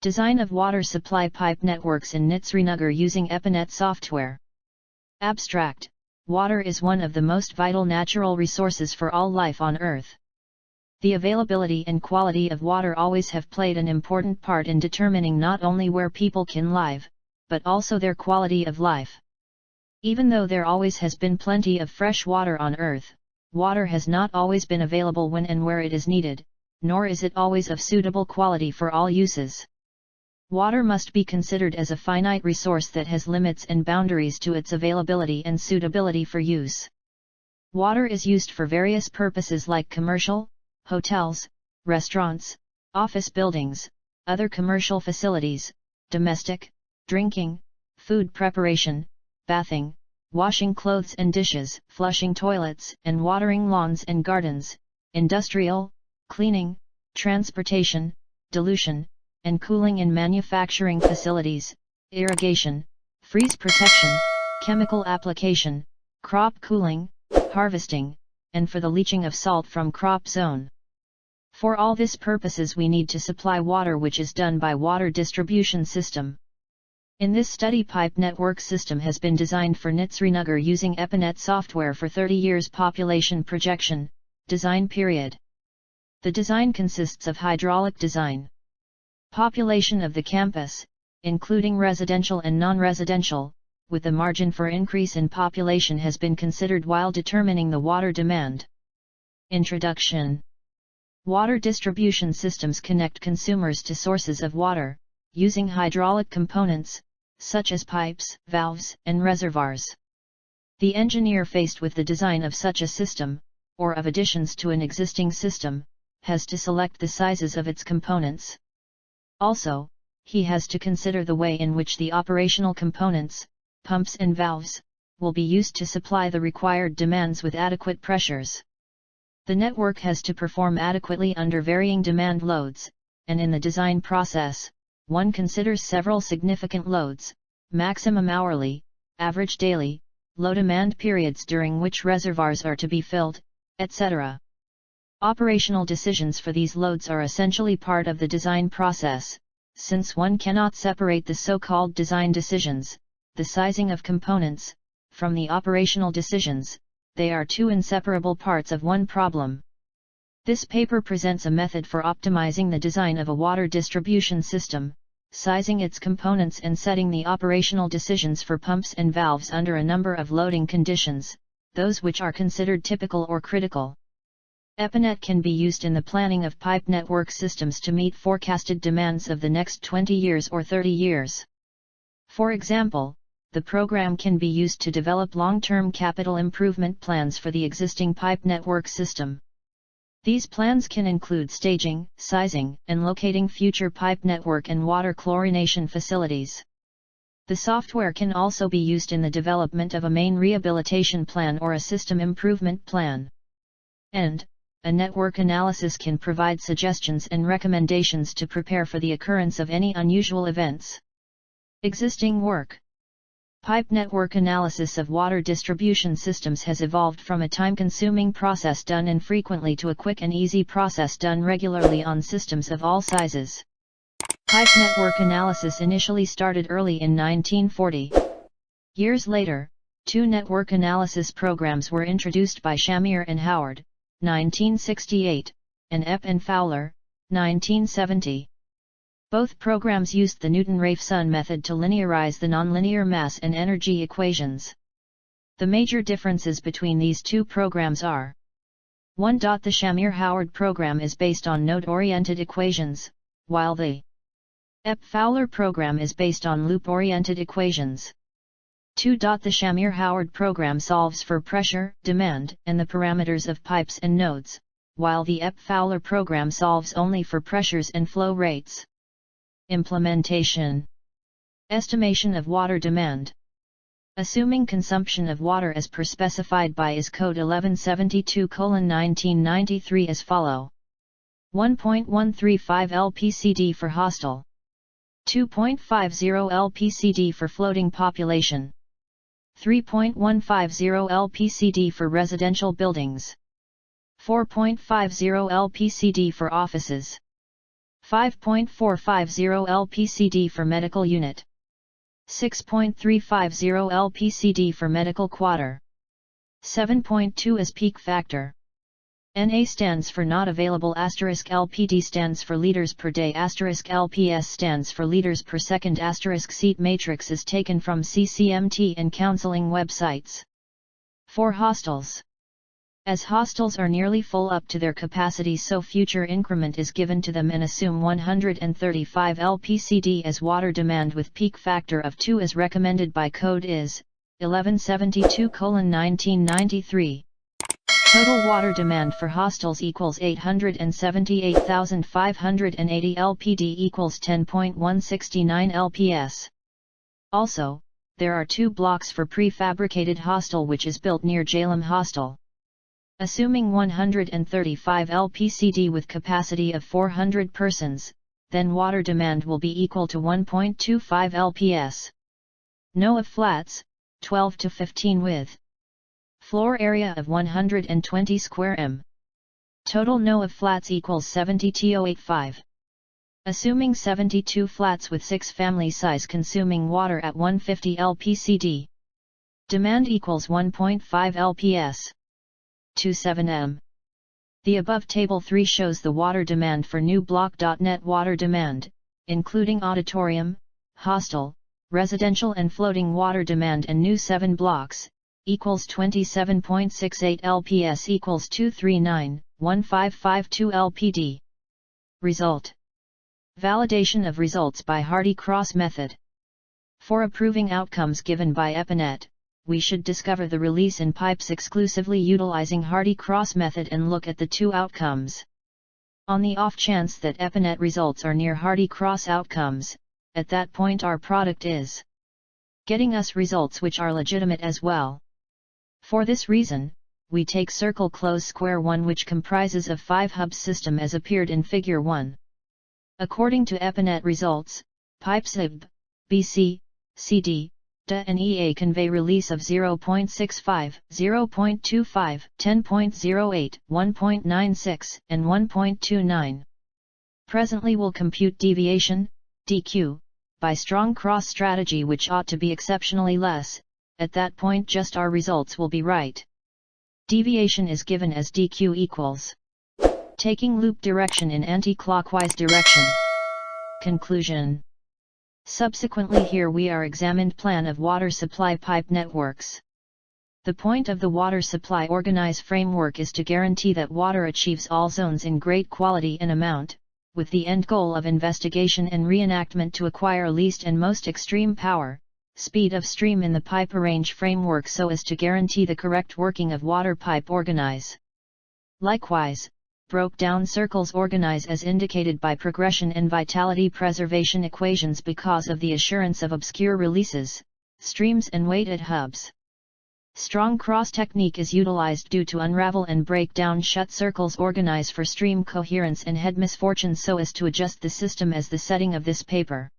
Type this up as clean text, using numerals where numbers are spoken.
Design of water supply pipe networks in NIT Srinagar using EPANET software. Abstract: water is one of the most vital natural resources for all life on Earth. The availability and quality of water always have played an important part in determining not only where people can live, but also their quality of life. Even though there always has been plenty of fresh water on Earth, water has not always been available when and where it is needed, nor is it always of suitable quality for all uses. Water must be considered as a finite resource that has limits and boundaries to its availability and suitability for use. Water is used for various purposes like commercial, hotels, restaurants, office buildings, other commercial facilities, domestic, drinking, food preparation, bathing, washing clothes and dishes, flushing toilets and watering lawns and gardens, industrial, cleaning, transportation, dilution, and cooling in manufacturing facilities, irrigation, freeze protection, chemical application, crop cooling, harvesting, and for the leaching of salt from crop zone. For all these purposes we need to supply water, which is done by water distribution system. In this study, pipe network system has been designed for NIT Srinagar using EPANET software for 30 years population projection, design period. The design consists of hydraulic design. Population of the campus, including residential and non-residential, with the margin for increase in population has been considered while determining the water demand. Introduction. Water distribution systems connect consumers to sources of water, using hydraulic components, such as pipes, valves, and reservoirs. The engineer faced with the design of such a system, or of additions to an existing system, has to select the sizes of its components. Also, he has to consider the way in which the operational components, pumps and valves, will be used to supply the required demands with adequate pressures. The network has to perform adequately under varying demand loads, and in the design process, one considers several significant loads: maximum hourly, average daily, low demand periods during which reservoirs are to be filled, etc. Operational decisions for these loads are essentially part of the design process, since one cannot separate the so-called design decisions, the sizing of components, from the operational decisions. They are two inseparable parts of one problem. This paper presents a method for optimizing the design of a water distribution system, sizing its components and setting the operational decisions for pumps and valves under a number of loading conditions, those which are considered typical or critical. EPANET can be used in the planning of pipe network systems to meet forecasted demands of the next 20 years or 30 years. For example, the program can be used to develop long-term capital improvement plans for the existing pipe network system. These plans can include staging, sizing, and locating future pipe network and water chlorination facilities. The software can also be used in the development of a main rehabilitation plan or a system improvement plan. And, a network analysis can provide suggestions and recommendations to prepare for the occurrence of any unusual events. Existing work. Pipe network analysis of water distribution systems has evolved from a time-consuming process done infrequently to a quick and easy process done regularly on systems of all sizes. Pipe network analysis initially started early in 1940. Years later, two network analysis programs were introduced by Shamir and Howard, 1968, and Epp and Fowler, 1970. Both programs used the Newton-Raphson method to linearize the nonlinear mass and energy equations. The major differences between these two programs are: 1. The Shamir-Howard program is based on node-oriented equations, while the Epp-Fowler program is based on loop-oriented equations. 2. The Shamir-Howard program solves for pressure, demand, and the parameters of pipes and nodes, while the Epp-Fowler program solves only for pressures and flow rates. Implementation. Estimation of water demand. Assuming consumption of water as per specified by IS Code 1172:1993 as follow: 1.135 LPCD for hostel, 2.50 LPCD for floating population, 3.150 LPCD for residential buildings, 4.50 LPCD for offices, 5.450 LPCD for medical unit. 6.350 LPCD for medical quarter. 7.2 is peak factor. NA stands for not available *LPD stands for liters per day *LPS stands for liters per second *seat matrix is taken from CCMT and counseling websites. For hostels. As hostels are nearly full up to their capacity, so future increment is given to them and assume 135 LPCD as water demand with peak factor of 2 as recommended by code IS 1172:1993. Total water demand for hostels equals 878,580 LPD equals 10.169 LPS. Also, there are 2 blocks for prefabricated hostel which is built near Jhelum Hostel. Assuming 135 LPCD with capacity of 400 persons, then water demand will be equal to 1.25 LPS. No of flats, 12 to 15 with floor area of 120 square m. Total no of flats equals 70,085. Assuming 72 flats with 6 family size consuming water at 150 LPCD. Demand equals 1.5 LPS. 27 m. The above table 3 shows the water demand for new block. Net water demand, including auditorium, hostel, residential and floating water demand and new 7 blocks, equals 27.68 LPS equals 239,1552 LPD. Result. Validation of results by Hardy-Cross method. For approving outcomes given by EPANET, we should discover the release in pipes exclusively utilizing Hardy-Cross method and look at the 2 outcomes. On the off chance that EPANET results are near Hardy-Cross outcomes, at that point our product is getting us results which are legitimate as well. For this reason, we take circle close square 1 which comprises of 5 hubs system as appeared in figure 1. According to EPANET results, pipes AB, BC, CD, DA and EA convey release of 0.65, 0.25, 10.08, 1.96, and 1.29. Presently will compute deviation, DQ, by strong cross strategy which ought to be exceptionally less. At that point just our results will be right. Deviation is given as DQ equals taking loop direction in anti-clockwise direction. Conclusion. Subsequently here we are examined plan of water supply pipe networks. The point of the water supply organize framework is to guarantee that water achieves all zones in great quality and amount, with the end goal of investigation and reenactment to acquire least and most extreme power, speed of stream in the pipe arrange framework so as to guarantee the correct working of water pipe organize. Likewise, broke down circles organize as indicated by progression and vitality preservation equations because of the assurance of obscure releases, streams and weighted hubs. Strong cross technique is utilized due to unravel and break down shut circles organize for stream coherence and head misfortune so as to adjust the system as the setting of this paper.